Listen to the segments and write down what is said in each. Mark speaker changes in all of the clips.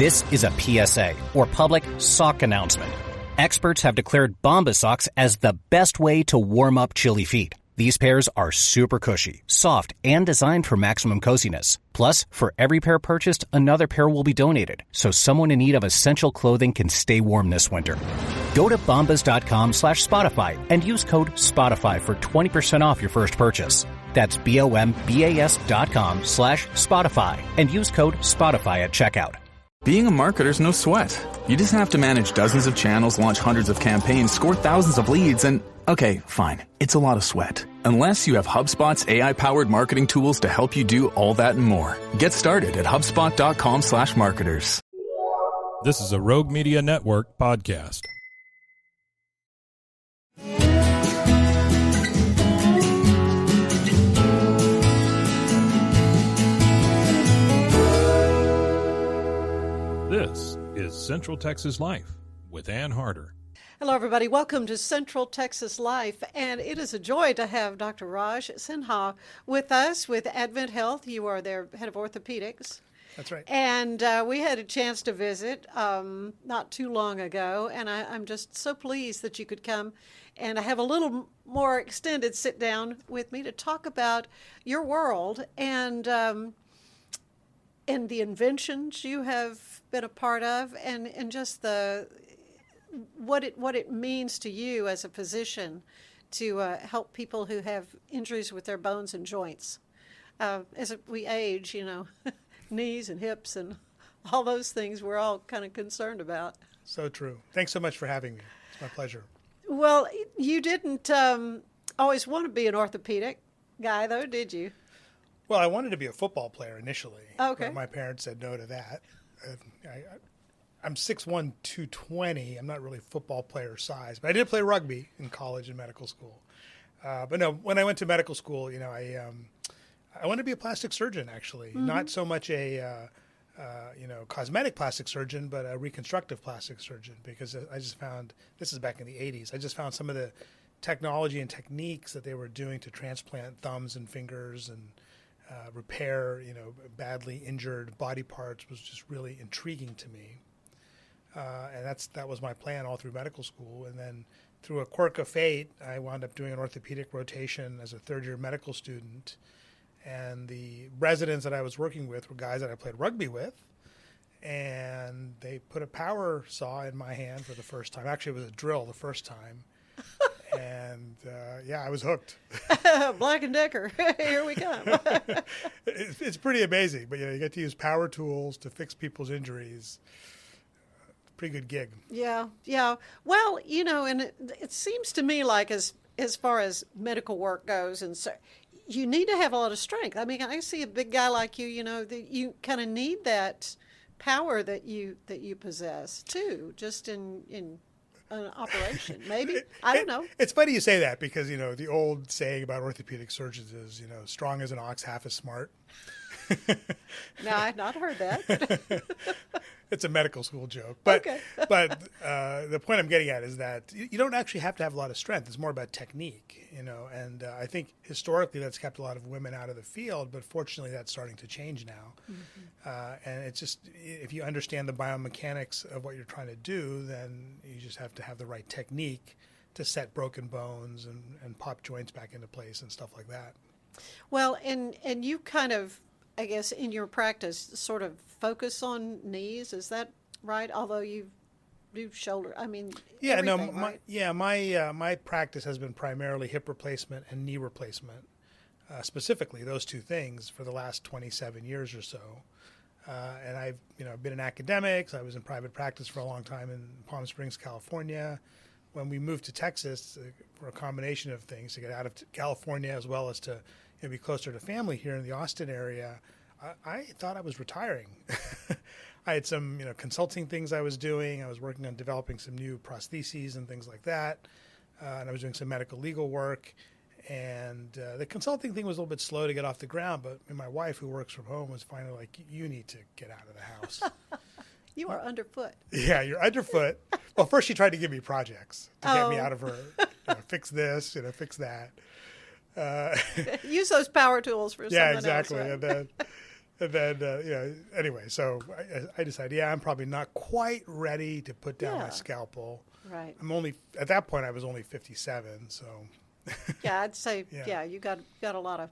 Speaker 1: This is a PSA, or public sock announcement. Experts have declared Bombas socks as the best way to warm up chilly feet. These pairs are super cushy, soft, and designed for maximum coziness. Plus, for every pair purchased, another pair will be donated, so someone in need of essential clothing can stay warm this winter. Go to bombas.com/Spotify and use code Spotify for 20% off your first purchase. That's BOMBAS.com/Spotify and use code Spotify at checkout.
Speaker 2: Being a marketer's no sweat. You just have to manage dozens of channels, launch hundreds of campaigns, score thousands of leads, and okay, fine. It's a lot of sweat. Unless you have HubSpot's AI-powered marketing tools to help you do all that and more. Get started at HubSpot.com/marketers.
Speaker 3: This is a Rogue Media Network podcast. This is Central Texas Life with Ann Harder.
Speaker 4: Hello, everybody. Welcome to Central Texas Life, and it is a joy to have Dr. Raj Sinha with us with Advent Health. You are their head of orthopedics.
Speaker 5: That's right.
Speaker 4: And we had a chance to visit not too long ago, and I'm just so pleased that you could come and have a little more extended sit down with me to talk about your world and the inventions you have been a part of, and just what it means to you as a physician to help people who have injuries with their bones and joints. As we age, knees and hips and all those things we're all kind of concerned about.
Speaker 5: So true. Thanks so much for having me. It's my pleasure.
Speaker 4: Well, you didn't always want to be an orthopedic guy, though, did you?
Speaker 5: Well, I wanted to be a football player initially.
Speaker 4: Okay.
Speaker 5: But my parents said no to that. I'm 6'1", 220. I'm not really football player size, but I did play rugby in college and medical school. But no, when I went to medical school, I wanted to be a plastic surgeon, actually. Mm-hmm. Not so much a cosmetic plastic surgeon, but a reconstructive plastic surgeon, because I just found, this is back in the 80s, I just found some of the technology and techniques that they were doing to transplant thumbs and fingers and repair, badly injured body parts was just really intriguing to me. And that was my plan all through medical school. And then through a quirk of fate, I wound up doing an orthopedic rotation as a third-year medical student. And the residents that I was working with were guys that I played rugby with. And they put a power saw in my hand for the first time. Actually, it was a drill the first time. And I was hooked.
Speaker 4: Black & Decker, here we come.
Speaker 5: It's pretty amazing, but you get to use power tools to fix people's injuries. Pretty good gig. Yeah.
Speaker 4: Well, and it seems to me like as far as medical work goes, and so you need to have a lot of strength. I mean, I see a big guy like you, that you kind of need that power that you possess too, just in an operation, maybe. I don't know.
Speaker 5: It's funny you say that because, the old saying about orthopedic surgeons is, strong as an ox, half as smart.
Speaker 4: No, I've not heard that.
Speaker 5: It's a medical school joke. But,
Speaker 4: okay.
Speaker 5: But the point I'm getting at is that you don't actually have to have a lot of strength. It's more about technique, and I think historically that's kept a lot of women out of the field, but fortunately that's starting to change now. Mm-hmm. And it's just, if you understand the biomechanics of what you're trying to do, then you just have to have the right technique to set broken bones and pop joints back into place and stuff like that.
Speaker 4: Well, and you kind of, I guess, in your practice, sort of focus on knees. Is that right? Although you do shoulder,
Speaker 5: my practice has been primarily hip replacement and knee replacement, specifically those two things for the last 27 years or so. And I've been in academics. I was in private practice for a long time in Palm Springs, California. When we moved to Texas for a combination of things to get out of California as well as to be closer to family here in the Austin area, I thought I was retiring. I had some consulting things I was doing. I was working on developing some new prostheses and things like that. And I was doing some medical legal work. And the consulting thing was a little bit slow to get off the ground. But my wife, who works from home, was finally like, you need to get out of the house.
Speaker 4: You are underfoot.
Speaker 5: Yeah, you're underfoot. Well, first she tried to give me projects to get me out of her. Fix this, fix that.
Speaker 4: Use those power tools for someone
Speaker 5: exactly.
Speaker 4: else, right?
Speaker 5: And then And then, anyway, so I decided, I'm probably not quite ready to put down my scalpel.
Speaker 4: Right.
Speaker 5: At that point, I was only 57, so.
Speaker 4: Yeah, I'd say, you got a lot of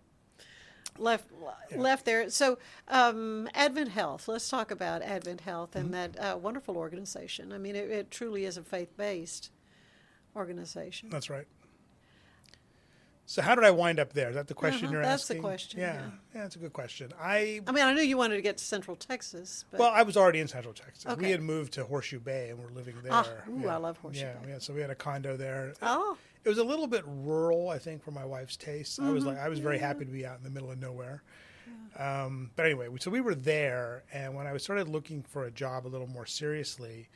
Speaker 4: left there. So, Advent Health, let's talk about Advent Health and that wonderful organization. I mean, it truly is a faith-based organization.
Speaker 5: That's right. So how did I wind up there? Is that the question you're
Speaker 4: that's
Speaker 5: asking?
Speaker 4: That's the question.
Speaker 5: Yeah, that's a good question.
Speaker 4: I mean, I knew you wanted to get to Central Texas. But...
Speaker 5: Well, I was already in Central Texas.
Speaker 4: Okay.
Speaker 5: We had moved to Horseshoe Bay and we're living there.
Speaker 4: I love Horseshoe Bay.
Speaker 5: Yeah, so we had a condo there.
Speaker 4: Oh.
Speaker 5: It was a little bit rural, I think, for my wife's taste. I was very happy to be out in the middle of nowhere. Yeah. But anyway, so we were there, and when I started looking for a job a little more seriously,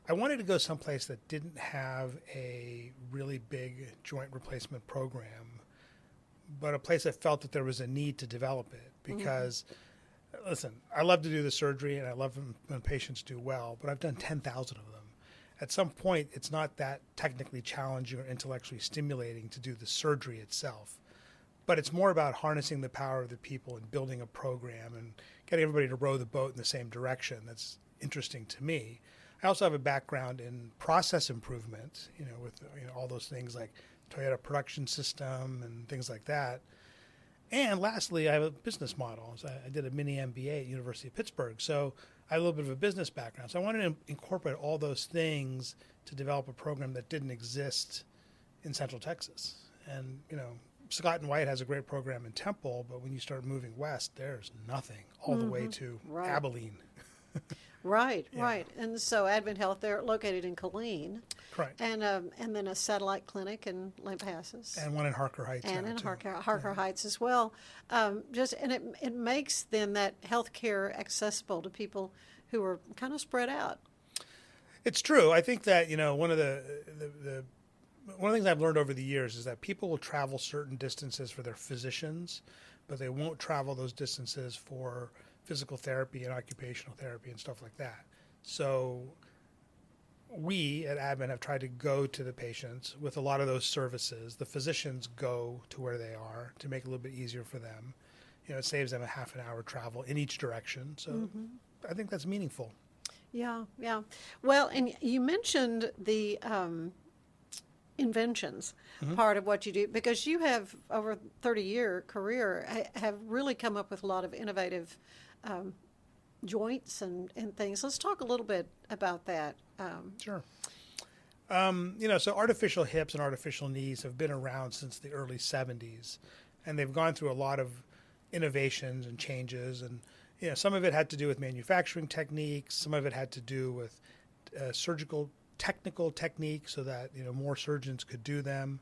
Speaker 5: I wanted to go someplace that didn't have a really big joint replacement program, but a place that felt that there was a need to develop it. Because, listen, I love to do the surgery, and I love when patients do well, but I've done 10,000 of them. At some point, it's not that technically challenging or intellectually stimulating to do the surgery itself, but it's more about harnessing the power of the people and building a program and getting everybody to row the boat in the same direction. That's interesting to me. I also have a background in process improvement, with all those things like Toyota production system and things like that. And lastly, I have a business model. So I did a mini MBA at University of Pittsburgh, so I have a little bit of a business background. So I wanted to incorporate all those things to develop a program that didn't exist in Central Texas. And, Scott and White has a great program in Temple, but when you start moving west, there's nothing all the way to Abilene.
Speaker 4: Right. And so Advent Health, they're located in Killeen.
Speaker 5: Correct.
Speaker 4: And then a satellite clinic in Lampasas.
Speaker 5: And one in Harker Heights.
Speaker 4: And in Harker Heights as well. It makes then that health care accessible to people who are kind of spread out.
Speaker 5: It's true. I think that, one of the things I've learned over the years is that people will travel certain distances for their physicians, but they won't travel those distances for physical therapy and occupational therapy and stuff like that. So we at Advent have tried to go to the patients with a lot of those services. The physicians go to where they are to make it a little bit easier for them. It saves them a half an hour travel in each direction. So I think that's meaningful. Yeah.
Speaker 4: Well, and you mentioned the inventions part of what you do, because you have over a 30-year career have really come up with a lot of innovative joints and things. Let's talk a little bit about that.
Speaker 5: Sure. So artificial hips and artificial knees have been around since the early 70s, and they've gone through a lot of innovations and changes. And some of it had to do with manufacturing techniques. Some of it had to do with surgical technical techniques so that more surgeons could do them,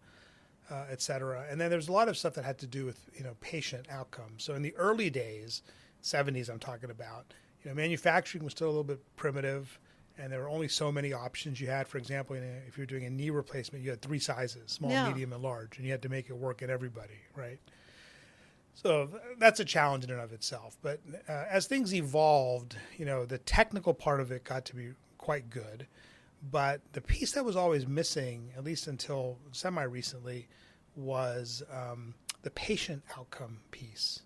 Speaker 5: et cetera. And then there's a lot of stuff that had to do with patient outcomes. So in the early days, 70s I'm talking about, manufacturing was still a little bit primitive, and there were only so many options you had. For example, if you're doing a knee replacement, you had 3 sizes, small, medium, and large, and you had to make it work in everybody, right? So that's a challenge in and of itself. But as things evolved, the technical part of it got to be quite good. But the piece that was always missing, at least until semi-recently, was the patient outcome piece.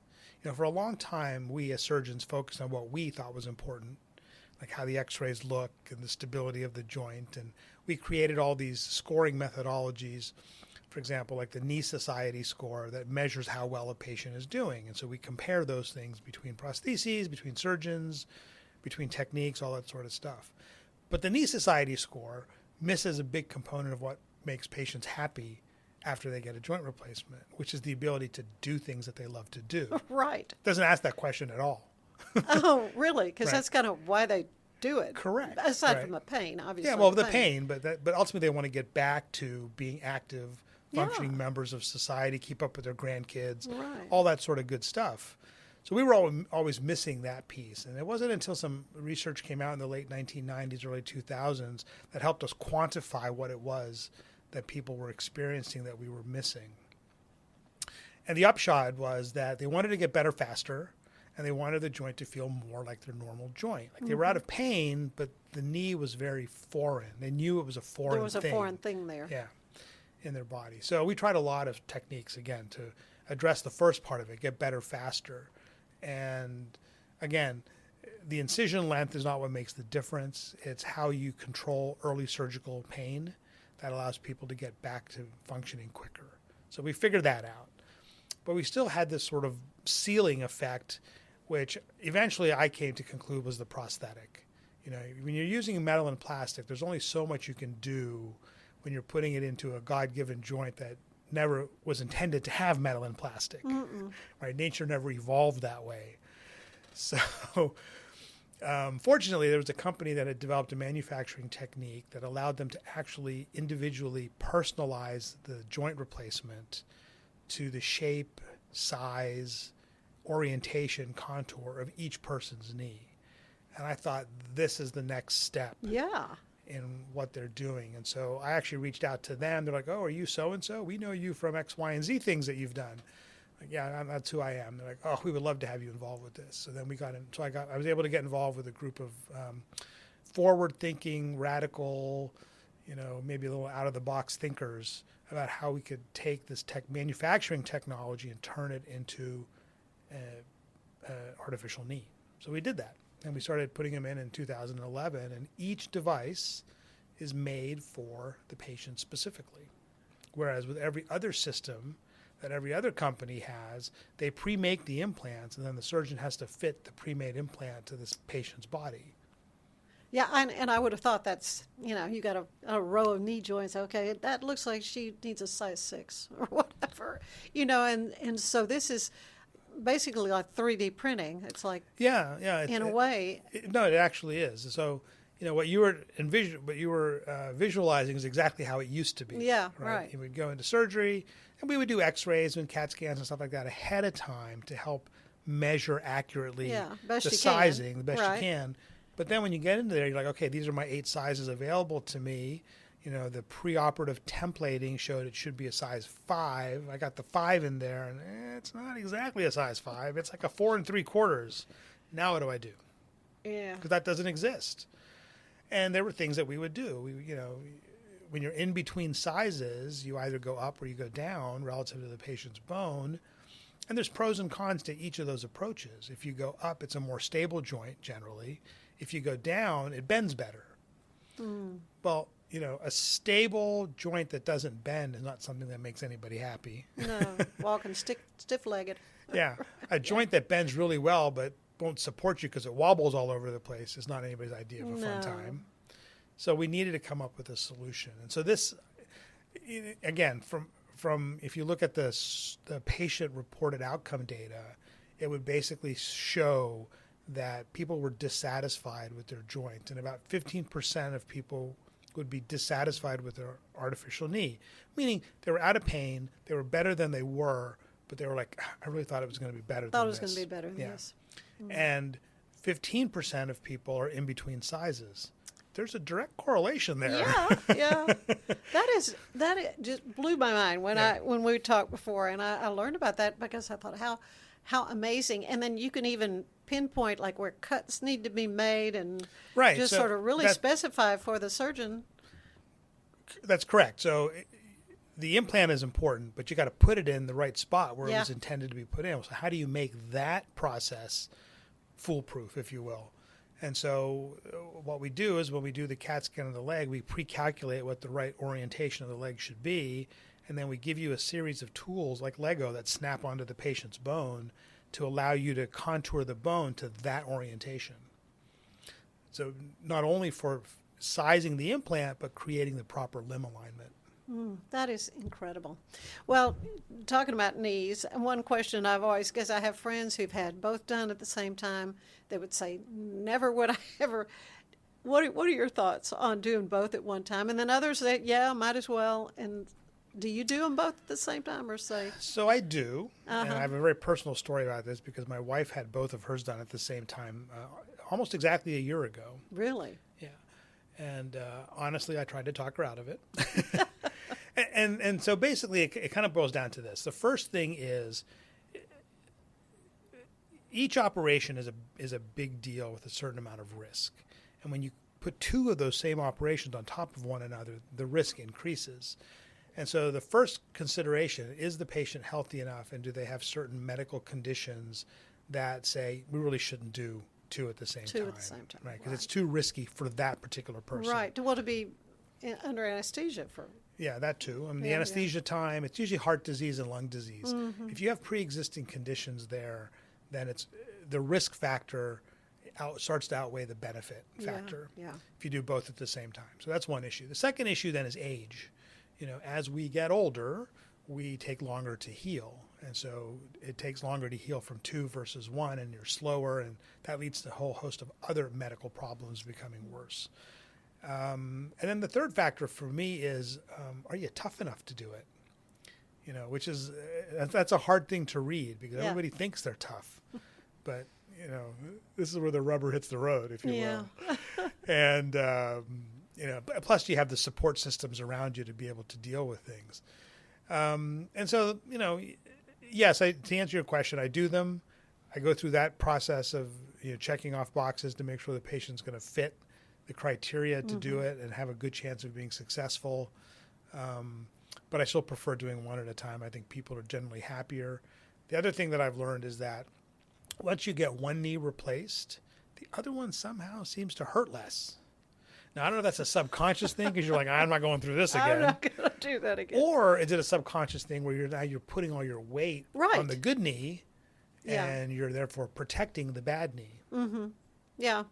Speaker 5: For a long time, we as surgeons focused on what we thought was important, like how the x-rays look and the stability of the joint. And we created all these scoring methodologies, for example, like the Knee Society score that measures how well a patient is doing. And so we compare those things between prostheses, between surgeons, between techniques, all that sort of stuff. But the Knee Society score misses a big component of what makes patients happy after they get a joint replacement, which is the ability to do things that they love to do.
Speaker 4: Right.
Speaker 5: Doesn't ask that question at all.
Speaker 4: Oh, really? Because that's kind of why they do it.
Speaker 5: Correct.
Speaker 4: Aside from the pain, obviously.
Speaker 5: Yeah, well, the pain, but ultimately they want to get back to being active, functioning members of society, keep up with their grandkids, all that sort of good stuff. So we were always missing that piece. And it wasn't until some research came out in the late 1990s, early 2000s that helped us quantify what it was that people were experiencing that we were missing. And the upshot was that they wanted to get better faster, and they wanted the joint to feel more like their normal joint. Like they were out of pain, but the knee was very foreign. They knew it was a foreign thing.
Speaker 4: There was a foreign thing there.
Speaker 5: Yeah, in their body. So we tried a lot of techniques, again, to address the first part of it, get better faster. And again, the incision length is not what makes the difference. It's how you control early surgical pain that allows people to get back to functioning quicker. So we figured that out. But we still had this sort of ceiling effect, which eventually I came to conclude was the prosthetic. You know, when you're using metal and plastic, there's only so much you can do when you're putting it into a God-given joint that never was intended to have metal and plastic. Right? Nature never evolved that way. So fortunately, there was a company that had developed a manufacturing technique that allowed them to actually individually personalize the joint replacement to the shape, size, orientation, contour of each person's knee. And I thought, this is the next step in what they're doing. And so I actually reached out to them. They're like, oh, are you so-and-so? We know you from X, Y, and Z things that you've done. Like, yeah, that's who I am. They're like, oh, we would love to have you involved with this. So then we got in. So I was able to get involved with a group of forward-thinking, radical, you know, maybe a little out-of-the-box thinkers about how we could take this manufacturing technology and turn it into artificial knee. So we did that. And we started putting them in 2011. And each device is made for the patient specifically. Whereas with every other system that every other company has, they pre-make the implants, and then the surgeon has to fit the pre-made implant to this patient's body.
Speaker 4: Yeah, and I would have thought that's, you know, you got a row of knee joints. Okay, that looks like she needs a size 6 or whatever, you know, and so this is basically like 3D printing. It's like, in a way.
Speaker 5: It actually is. So, you know, what you were visualizing is exactly how it used to be.
Speaker 4: Yeah, right.
Speaker 5: You would go into surgery, and we would do X-rays and CAT scans and stuff like that ahead of time to help measure accurately the sizing, the best you can. But then when you get into there, you're like, okay, these are my 8 sizes available to me. You know, the preoperative templating showed it should be a size 5. I got the 5 in there, and it's not exactly a size 5. It's like a 4 3/4. Now what do I do?
Speaker 4: Yeah.
Speaker 5: Because that doesn't exist. And there were things that we would do. You know, when you're in between sizes, you either go up or you go down relative to the patient's bone. And there's pros and cons to each of those approaches. If you go up, it's a more stable joint generally. If you go down, it bends better. Well, you know, a stable joint that doesn't bend is not something that makes anybody happy.
Speaker 4: No, walking stiff-legged.
Speaker 5: Yeah, a joint that bends really well but won't support you because it wobbles all over the place is not anybody's idea of a fun time. So we needed to come up with a solution. And so this, again, from if you look at the patient-reported outcome data, it would basically show that people were dissatisfied with their joint, and about 15% of people would be dissatisfied with their artificial knee, meaning they were out of pain, they were better than they were, but they were like, I really thought it was going to be better than this.
Speaker 4: Thought it was going to be better than this.
Speaker 5: And 15% of people are in between sizes. There's a direct correlation there.
Speaker 4: Yeah. That just blew my mind when we talked before, and I learned about that because I thought how amazing. And then you can even pinpoint like where cuts need to be made and just sort of really specify for the surgeon.
Speaker 5: That's correct. So the implant is important, but you got to put it in the right spot where it was intended to be put in. So how do you make that process foolproof, if you will? And so what we do is when we do the CAT scan of the leg, we pre-calculate what the right orientation of the leg should be, and then we give you a series of tools like Lego that snap onto the patient's bone to allow you to contour the bone to that orientation. So not only for sizing the implant, but creating the proper limb alignment.
Speaker 4: That is incredible. Well, talking about knees, and one question I've always, because I have friends who've had both done at the same time, they would say, never would I ever. What are your thoughts on doing both at one time? And then others say, yeah, might as well. And do you do them both at the same time or say? So
Speaker 5: I do. And I have a very personal story about this because my wife had both of hers done at the same time almost exactly a year ago.
Speaker 4: Really?
Speaker 5: Yeah. And honestly, I tried to talk her out of it. and so basically it kind of boils down to this. The first thing is each operation is a big deal with a certain amount of risk. And when you put 2 of those same operations on top of one another, the risk increases. And so the first consideration is the patient healthy enough, and do they have certain medical conditions that say we really shouldn't do two at the same time.
Speaker 4: Two at the same time,
Speaker 5: right? Because it's too risky for that particular person.
Speaker 4: Right. Well, to be under anesthesia for.
Speaker 5: Yeah, that too. I mean, the anesthesia time, it's usually heart disease and lung disease. Mm-hmm. If you have pre-existing conditions there, then it's the risk factor starts to outweigh the benefit factor if you do both at the same time. So that's one issue. The second issue then is age. As we get older, we take longer to heal. And so it takes longer to heal from 2 versus 1, and you're slower, and that leads to a whole host of other medical problems becoming worse. And then the third factor for me is, are you tough enough to do it? Which is, that's a hard thing to read because everybody thinks they're tough. But, this is where the rubber hits the road, if you will. And, plus you have the support systems around you to be able to deal with things. And so, yes, to answer your question, I do them. I go through that process of checking off boxes to make sure the patient's going to fit the criteria to do it and have a good chance of being successful. But I still prefer doing one at a time. I think people are generally happier. The other thing that I've learned is that once you get one knee replaced, the other one somehow seems to hurt less. Now, I don't know if that's a subconscious thing because you're like, I'm not going through this again.
Speaker 4: I'm not going to do that again.
Speaker 5: Or is it a subconscious thing where you're putting all your weight on the good knee and you're therefore protecting the bad knee?
Speaker 4: Mm-hmm. Yeah.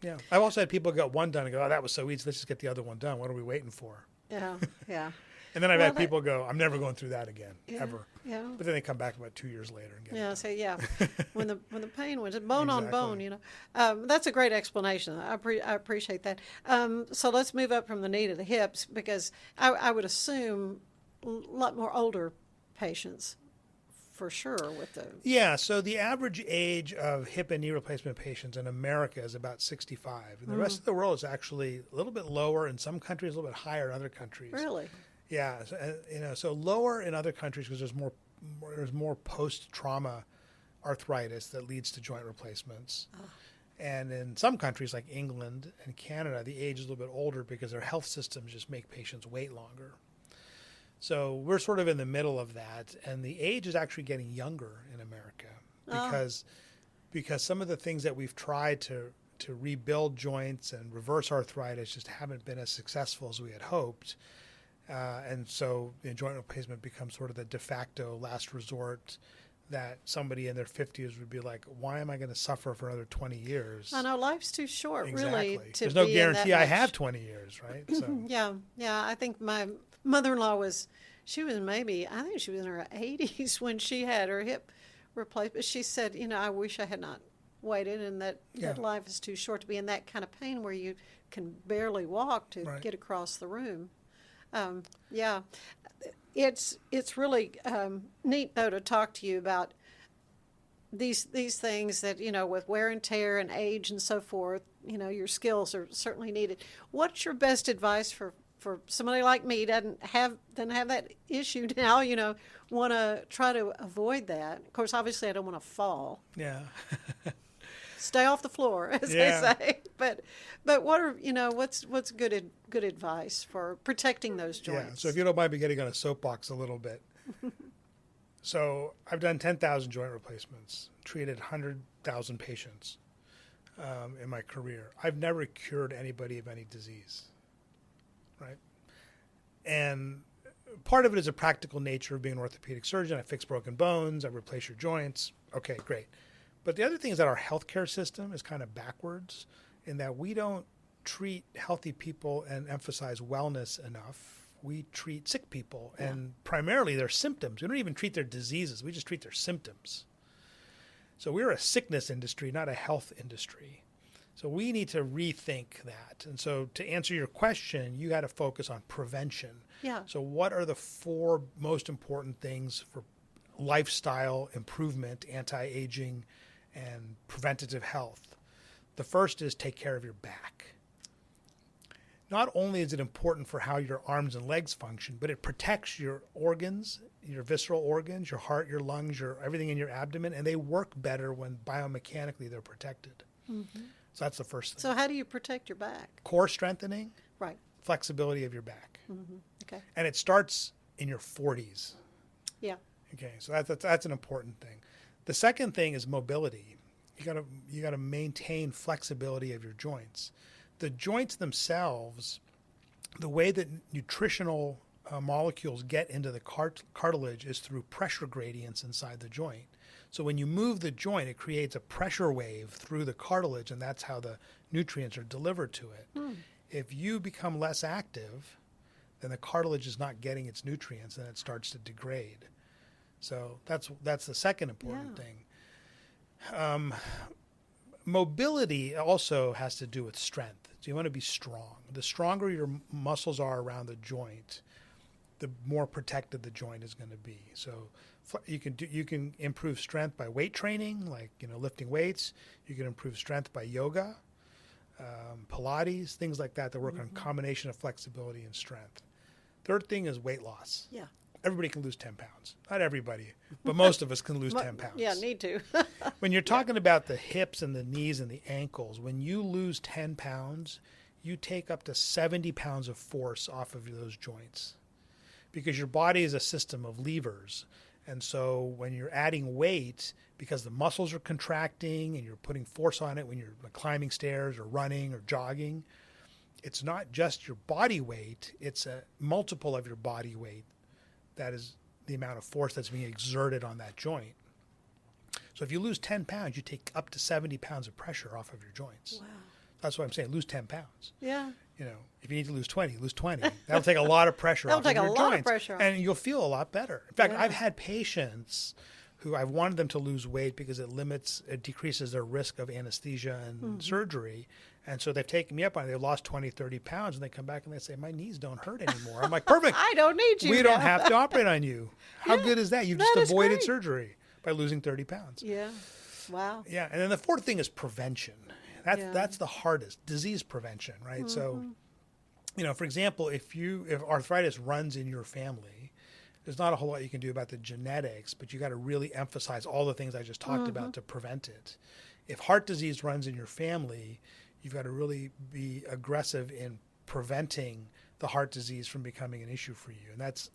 Speaker 5: Yeah. I've also had people get one done and go, oh, that was so easy. Let's just get the other one done. What are we waiting for?
Speaker 4: Yeah. Yeah.
Speaker 5: And then I've had people go, I'm never going through that again, ever.
Speaker 4: Yeah.
Speaker 5: But then they come back about 2 years later and get it done.
Speaker 4: When the pain went bone on bone, that's a great explanation. I appreciate that. So let's move up from the knee to the hips because I would assume a lot more older patients for sure with the.
Speaker 5: Yeah. So the average age of hip and knee replacement patients in America is about 65. And the rest of the world is actually a little bit lower in some countries, a little bit higher in other countries.
Speaker 4: Really?
Speaker 5: Yeah, so lower in other countries because there's more post-trauma arthritis that leads to joint replacements. Oh. And in some countries like England and Canada, the age is a little bit older because their health systems just make patients wait longer. So we're sort of in the middle of that, and the age is actually getting younger in America because some of the things that we've tried to rebuild joints and reverse arthritis just haven't been as successful as we had hoped. And so joint replacement becomes sort of the de facto last resort that somebody in their 50s would be like, why am I going to suffer for another 20 years?
Speaker 4: I know, life's too short, really.
Speaker 5: There's no guarantee I have 20 years, right? So.
Speaker 4: Yeah. I think my mother-in-law I think she was in her 80s when she had her hip replaced. But she said, I wish I had not waited and that life is too short to be in that kind of pain where you can barely walk to get across the room. It's really neat though to talk to you about these things that with wear and tear and age and so forth. Your skills are certainly needed. What's your best advice for somebody like me doesn't have that issue now? Want to try to avoid that. Of course, obviously, I don't want to fall.
Speaker 5: Yeah.
Speaker 4: Stay off the floor, as they say. But what are what's good advice for protecting those joints?
Speaker 5: Yeah. So if you don't mind me getting on a soapbox a little bit, so I've done 10,000 joint replacements, treated 100,000 patients in my career. I've never cured anybody of any disease, right? And part of it is a practical nature of being an orthopedic surgeon. I fix broken bones. I replace your joints. Okay, great. But the other thing is that our healthcare system is kind of backwards in that we don't treat healthy people and emphasize wellness enough. We treat sick people and primarily their symptoms. We don't even treat their diseases. We just treat their symptoms. So we're a sickness industry, not a health industry. So we need to rethink that. And so to answer your question, you got to focus on prevention.
Speaker 4: Yeah.
Speaker 5: So what are the 4 most important things for lifestyle improvement, anti-aging, and preventative health? The first is take care of your back. Not only is it important for how your arms and legs function, but it protects your organs, your visceral organs, your heart, your lungs, everything in your abdomen, and they work better when biomechanically they're protected. Mm-hmm. So that's the first thing.
Speaker 4: So how do you protect your back?
Speaker 5: Core strengthening,
Speaker 4: right?
Speaker 5: Flexibility of your back.
Speaker 4: Mm-hmm. Okay.
Speaker 5: And it starts in your 40s.
Speaker 4: Yeah.
Speaker 5: Okay, so that's an important thing. The second thing is mobility. You gotta maintain flexibility of your joints. The joints themselves, the way that nutritional molecules get into the cartilage is through pressure gradients inside the joint. So when you move the joint, it creates a pressure wave through the cartilage, and that's how the nutrients are delivered to it. If you become less active, then the cartilage is not getting its nutrients, and it starts to degrade. So that's the second important thing. Mobility also has to do with strength. So you want to be strong. The stronger your muscles are around the joint, the more protected the joint is going to be. So you can improve strength by weight training, like lifting weights. You can improve strength by yoga, Pilates, things like that work on a combination of flexibility and strength. Third thing is weight loss.
Speaker 4: Yeah.
Speaker 5: Everybody can lose 10 pounds. Not everybody, but most of us can lose 10 pounds.
Speaker 4: Yeah, need to.
Speaker 5: When you're talking about the hips and the knees and the ankles, when you lose 10 pounds, you take up to 70 pounds of force off of those joints, because your body is a system of levers. And so when you're adding weight, because the muscles are contracting and you're putting force on it when you're climbing stairs or running or jogging, it's not just your body weight, it's a multiple of your body weight. That is the amount of force that's being exerted on that joint. So if you lose 10 pounds, you take up to 70 pounds of pressure off of your joints.
Speaker 4: Wow.
Speaker 5: That's what I'm saying, lose 10 pounds.
Speaker 4: Yeah.
Speaker 5: If you need to lose 20, lose 20. That'll take a lot of pressure off of your joints.
Speaker 4: That'll take a lot of pressure off.
Speaker 5: And you'll feel a lot better. In fact, I've had patients who I've wanted them to lose weight because it decreases their risk of anesthesia and surgery. And so they've taken me up on it. They've lost 20, 30 pounds, and they come back and they say, my knees don't hurt anymore. I'm like, perfect.
Speaker 4: I don't need you.
Speaker 5: We don't have to operate on you. How good is that? You just avoided surgery by losing 30 pounds.
Speaker 4: Yeah. Wow.
Speaker 5: Yeah. And then the fourth thing is prevention. That's the hardest, disease prevention, right? So, for example, if arthritis runs in your family, there's not a whole lot you can do about the genetics, but you got to really emphasize all the things I just talked about to prevent it. If heart disease runs in your family, you've got to really be aggressive in preventing the heart disease from becoming an issue for you. And that's,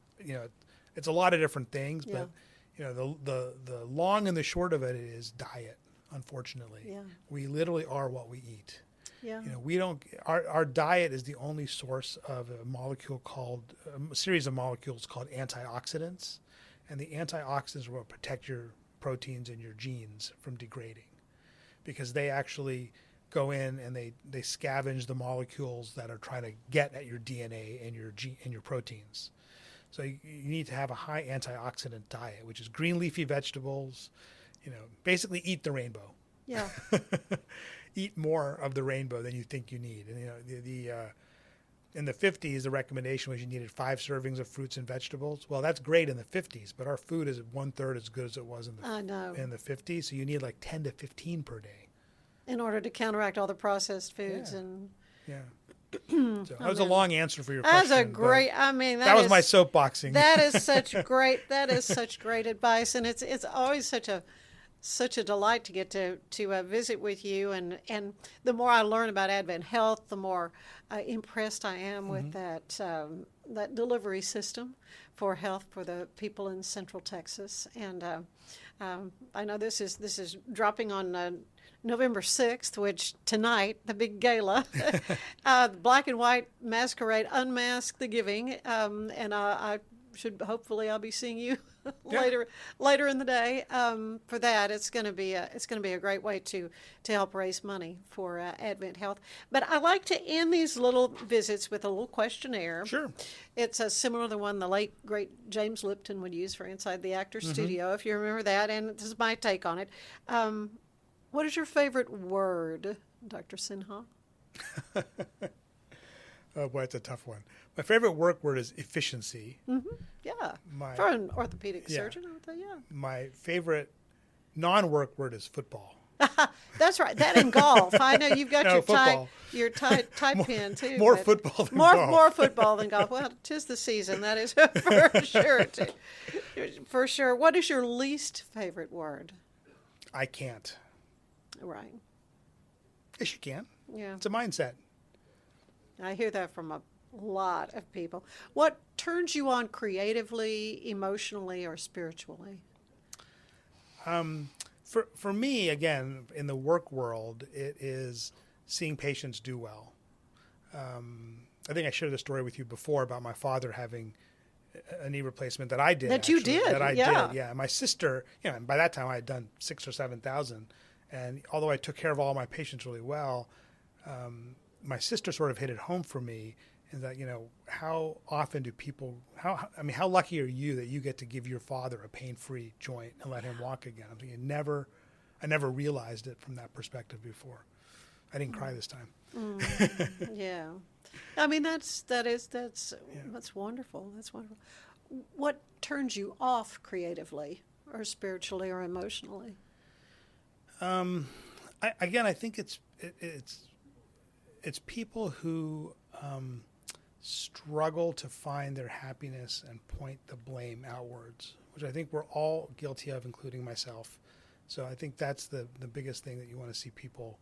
Speaker 5: it's a lot of different things, but the long and the short of it is diet. Unfortunately, we literally are what we eat.
Speaker 4: Yeah.
Speaker 5: We don't. Our diet is the only source of a series of molecules called antioxidants, and the antioxidants will protect your proteins and your genes from degrading, because they actually go in and they scavenge the molecules that are trying to get at your DNA and your proteins. So you need to have a high antioxidant diet, which is green leafy vegetables. Basically eat the rainbow.
Speaker 4: Yeah.
Speaker 5: Eat more of the rainbow than you think you need. And in the 50s, the recommendation was you needed 5 servings of fruits and vegetables. Well, that's great in the 50s, but our food is 1/3 as good as it was in the 50s. So you need like 10 to 15 per day.
Speaker 4: In order to counteract all the processed foods
Speaker 5: So that was a long answer for your question.
Speaker 4: That's a great.
Speaker 5: That was my soapboxing.
Speaker 4: That is such great. That is such great advice, and it's always such a delight to get to visit with you. And the more I learn about Advent Health, the more impressed I am with that delivery system for health for the people in Central Texas. And I know this is dropping on November 6th, which tonight, the big gala, Black and White Masquerade, Unmask the Giving, and I'll be seeing you later in the day for that. It's going to be a great way to help raise money for Advent Health. But I like to end these little visits with a little questionnaire.
Speaker 5: Sure.
Speaker 4: It's similar to the one the late great James Lipton would use for Inside the Actors Studio, if you remember that. And this is my take on it. What is your favorite word, Dr. Sinha?
Speaker 5: Oh, boy, it's a tough one. My favorite work word is efficiency.
Speaker 4: Yeah. For an orthopedic surgeon, I would say,
Speaker 5: My favorite non-work word is football.
Speaker 4: That's right. That and golf. I know you've got your type pen too.
Speaker 5: More football than golf.
Speaker 4: More football than golf. Well, 'tis the season. That is for sure. For sure. What is your least favorite word?
Speaker 5: I can't.
Speaker 4: Right.
Speaker 5: Yes, you can.
Speaker 4: Yeah.
Speaker 5: It's a mindset.
Speaker 4: I hear that from a lot of people. What turns you on creatively, emotionally, or spiritually?
Speaker 5: For me, again, in the work world, it is seeing patients do well. I think I shared the story with you before about my father having a knee replacement that I did.
Speaker 4: That you did,
Speaker 5: That I
Speaker 4: yeah.
Speaker 5: did, yeah. My sister, and by that time I had done 6,000 or 7,000. And although I took care of all my patients really well, my sister sort of hit it home for me in that, how often do people, how lucky are you that you get to give your father a pain-free joint and let him walk again? I'm thinking, I never realized it from that perspective before. I didn't cry this time.
Speaker 4: Yeah. I mean, that's wonderful. That's wonderful. What turns you off creatively or spiritually or emotionally?
Speaker 5: I think it's people who struggle to find their happiness and point the blame outwards, which I think we're all guilty of, including myself. So I think that's the biggest thing that you want to see people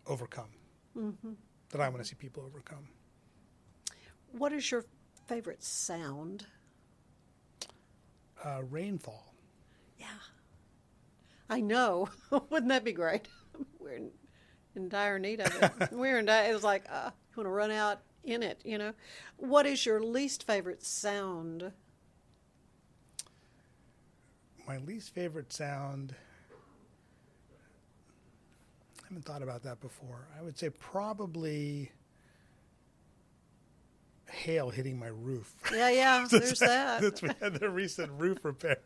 Speaker 5: overcome, that I want to see people overcome.
Speaker 4: What is your favorite sound?
Speaker 5: Rainfall.
Speaker 4: Yeah. I know. Wouldn't that be great? We're in dire need of it. It was like, you want to run out in it, What is your least favorite sound?
Speaker 5: My least favorite sound, I haven't thought about that before. I would say probably hail hitting my roof.
Speaker 4: Yeah, there's that.
Speaker 5: That's we had the recent roof repair.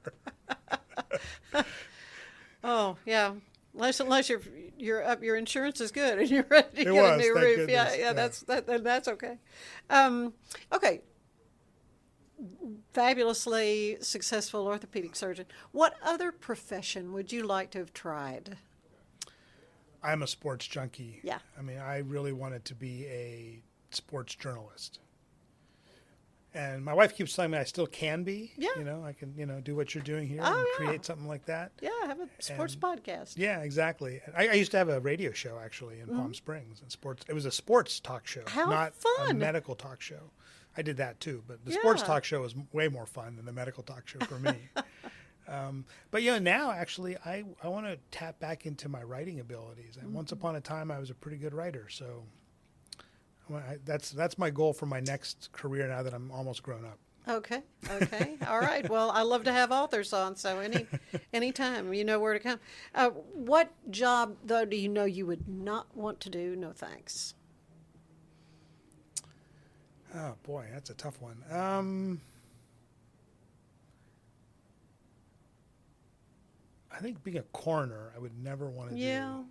Speaker 4: Oh, yeah. Unless you're up, your insurance is good and you're ready to
Speaker 5: It
Speaker 4: get
Speaker 5: was,
Speaker 4: a new
Speaker 5: thank
Speaker 4: roof.
Speaker 5: goodness.
Speaker 4: Yeah,
Speaker 5: Yeah.
Speaker 4: that's okay. Okay. Fabulously successful orthopedic surgeon. What other profession would you like to have tried?
Speaker 5: I'm a sports junkie.
Speaker 4: Yeah.
Speaker 5: I mean, I really wanted to be a sports journalist. And my wife keeps telling me I still can be.
Speaker 4: Yeah.
Speaker 5: I can, do what you're doing here
Speaker 4: Oh,
Speaker 5: and
Speaker 4: yeah.
Speaker 5: create something like that.
Speaker 4: Yeah, have a sports podcast.
Speaker 5: Yeah, exactly. I used to have a radio show, actually, in Palm Springs. And it was a sports talk show,
Speaker 4: How
Speaker 5: not a
Speaker 4: fun.
Speaker 5: medical talk show. I did that, too. But the
Speaker 4: Yeah.
Speaker 5: sports talk show was way more fun than the medical talk show for me. But now, actually, I want to tap back into my writing abilities. And once upon a time, I was a pretty good writer. So that's my goal for my next career now that I'm almost grown up.
Speaker 4: Okay. All right. Well, I love to have authors on, so anytime, you know where to come. What job, though, do you know you would not want to do? No thanks.
Speaker 5: Oh, boy, that's a tough one. I think being a coroner, I would never want to do.
Speaker 4: Yeah.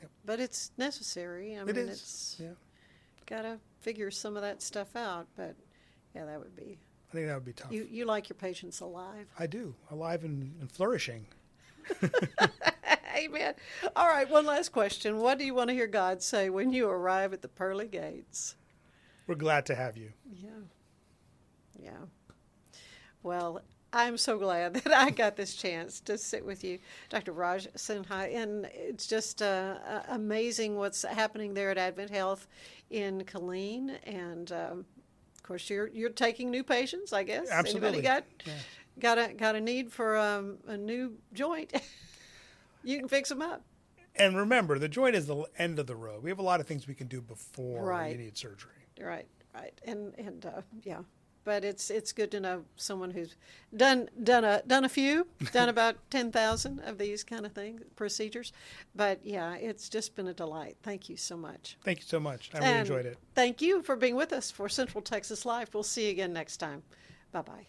Speaker 5: Yep.
Speaker 4: But it's necessary. I
Speaker 5: It
Speaker 4: mean,
Speaker 5: is.
Speaker 4: it's
Speaker 5: Yeah.
Speaker 4: got to figure some of that stuff out. But yeah, that would be.
Speaker 5: I think that would be tough.
Speaker 4: You like your patients alive.
Speaker 5: I do. Alive and flourishing.
Speaker 4: Amen. All right, one last question. What do you want to hear God say when you arrive at the pearly gates?
Speaker 5: We're glad to have you.
Speaker 4: Yeah. Well, I'm so glad that I got this chance to sit with you, Dr. Raj Sinha, and it's just amazing what's happening there at Advent Health in Killeen, and of course you're taking new patients, I guess.
Speaker 5: Absolutely.
Speaker 4: Anybody got a need for a new joint? You can fix them up.
Speaker 5: And remember, the joint is the end of the road. We have a lot of things we can do before
Speaker 4: Right.
Speaker 5: you need surgery.
Speaker 4: Right, and yeah. But it's good to know someone who's done about 10,000 of these kind of procedures. But yeah, it's just been a delight. Thank you so much.
Speaker 5: Thank you so much. I really enjoyed it.
Speaker 4: Thank you for being with us for Central Texas Life. We'll see you again next time. Bye-bye.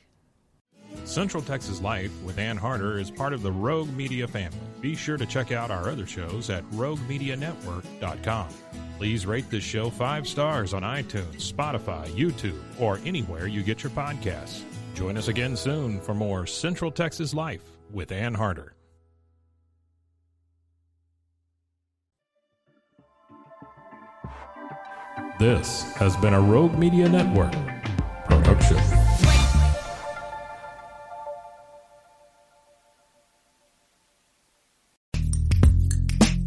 Speaker 3: Central Texas Life with Ann Harder is part of the Rogue Media family. Be sure to check out our other shows at roguemedianetwork.com. Please rate this show 5 stars on iTunes, Spotify, YouTube, or anywhere you get your podcasts. Join us again soon for more Central Texas Life with Ann Harder. This has been a Rogue Media Network production.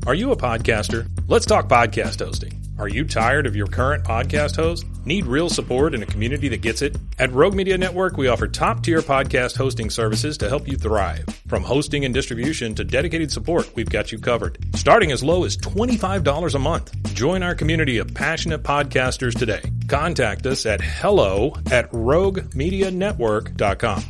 Speaker 3: Are you a podcaster? Let's talk podcast hosting. Are you tired of your current podcast host? Need real support in a community that gets it? At Rogue Media Network, we offer top-tier podcast hosting services to help you thrive. From hosting and distribution to dedicated support, we've got you covered. Starting as low as $25 a month. Join our community of passionate podcasters today. Contact us at hello@roguemedianetwork.com.